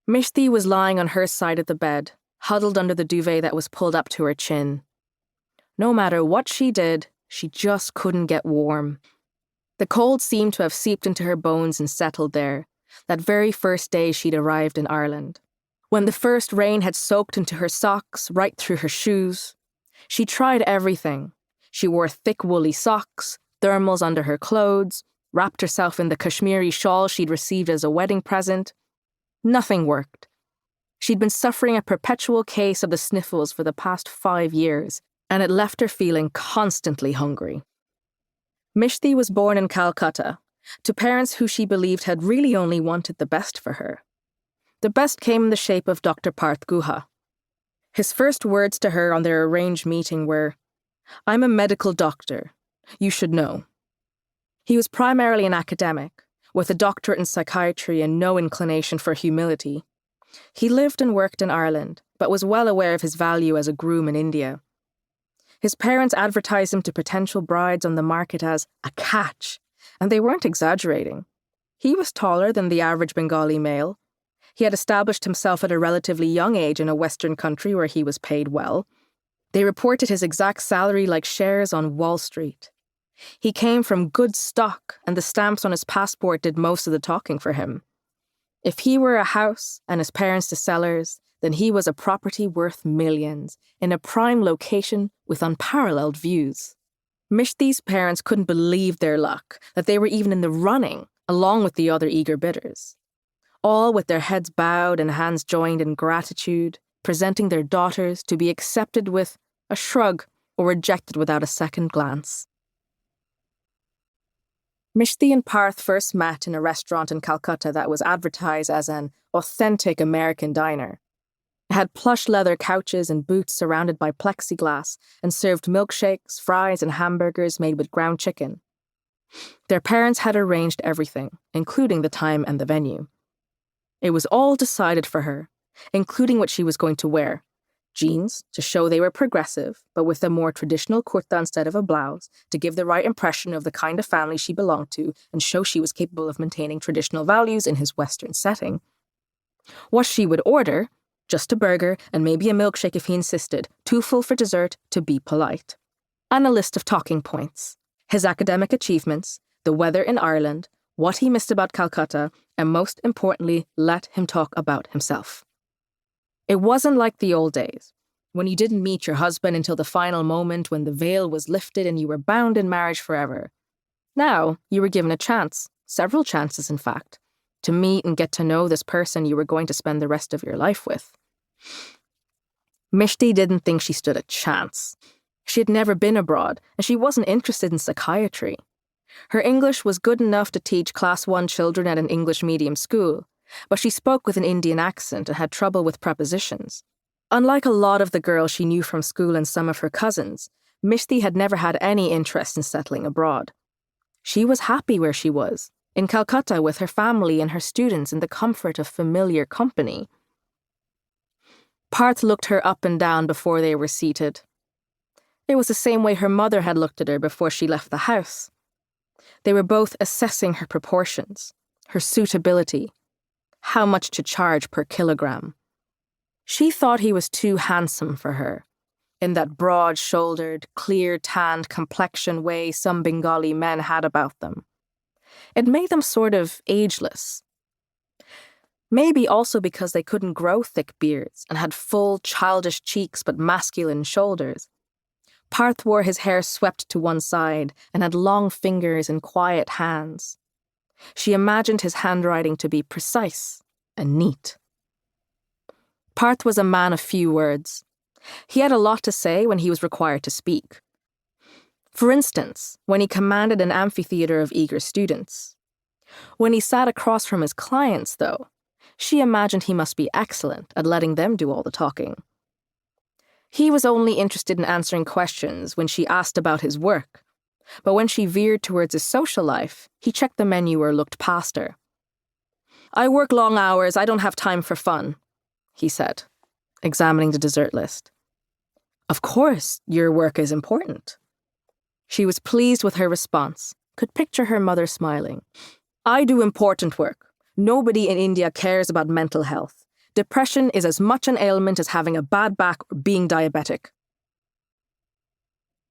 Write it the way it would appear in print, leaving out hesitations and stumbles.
Mishti was lying on her side of the bed, huddled under the duvet that was pulled up to her chin. No matter what she did, she just couldn't get warm. The cold seemed to have seeped into her bones and settled there, that very first day she'd arrived in Ireland. When the first rain had soaked into her socks, right through her shoes. She tried everything. She wore thick woolly socks, thermals under her clothes, wrapped herself in the Kashmiri shawl she'd received as a wedding present. Nothing worked. She'd been suffering a perpetual case of the sniffles for the past 5 years, and it left her feeling constantly hungry. Mishti was born in Calcutta, to parents who she believed had really only wanted the best for her. The best came in the shape of Dr. Parth Guha. His first words to her on their arranged meeting were, "I'm a medical doctor. You should know." He was primarily an academic, with a doctorate in psychiatry and no inclination for humility. He lived and worked in Ireland, but was well aware of his value as a groom in India. His parents advertised him to potential brides on the market as a catch, and they weren't exaggerating. He was taller than the average Bengali male. He had established himself at a relatively young age in a Western country where he was paid well. They reported his exact salary like shares on Wall Street. He came from good stock, and the stamps on his passport did most of the talking for him. If he were a house and his parents the sellers, then he was a property worth millions, in a prime location with unparalleled views. Mishti's parents couldn't believe their luck, that they were even in the running, along with the other eager bidders. All with their heads bowed and hands joined in gratitude, presenting their daughters to be accepted with a shrug or rejected without a second glance. Mishti and Parth first met in a restaurant in Calcutta that was advertised as an authentic American diner. It had plush leather couches and booths surrounded by plexiglass and served milkshakes, fries, and hamburgers made with ground chicken. Their parents had arranged everything, including the time and the venue. It was all decided for her, including what she was going to wear. Jeans, to show they were progressive, but with a more traditional kurta instead of a blouse, to give the right impression of the kind of family she belonged to and show she was capable of maintaining traditional values in his Western setting. What she would order, just a burger and maybe a milkshake if he insisted, too full for dessert to be polite. And a list of talking points. His academic achievements, the weather in Ireland, what he missed about Calcutta, and most importantly, let him talk about himself. It wasn't like the old days, when you didn't meet your husband until the final moment when the veil was lifted and you were bound in marriage forever. Now, you were given a chance, several chances in fact, to meet and get to know this person you were going to spend the rest of your life with. Mishti didn't think she stood a chance. She had never been abroad, and she wasn't interested in psychiatry. Her English was good enough to teach Class 1 children at an English medium school, but she spoke with an Indian accent and had trouble with prepositions. Unlike a lot of the girls she knew from school and some of her cousins, Mishti had never had any interest in settling abroad. She was happy where she was, in Calcutta with her family and her students in the comfort of familiar company. Parth looked her up and down before they were seated. It was the same way her mother had looked at her before she left the house. They were both assessing her proportions, her suitability, how much to charge per kilogram. She thought he was too handsome for her, in that broad-shouldered, clear-tanned complexion way some Bengali men had about them. It made them sort of ageless. Maybe also because they couldn't grow thick beards and had full, childish cheeks but masculine shoulders. Parth wore his hair swept to one side and had long fingers and quiet hands. She imagined his handwriting to be precise and neat. Parth was a man of few words. He had a lot to say when he was required to speak. For instance, when he commanded an amphitheater of eager students. When he sat across from his clients, though, she imagined he must be excellent at letting them do all the talking. He was only interested in answering questions when she asked about his work, but when she veered towards his social life, he checked the menu or looked past her. "I work long hours, I don't have time for fun," he said, examining the dessert list. "Of course, your work is important." She was pleased with her response, could picture her mother smiling. "I do important work. Nobody in India cares about mental health. Depression is as much an ailment as having a bad back or being diabetic.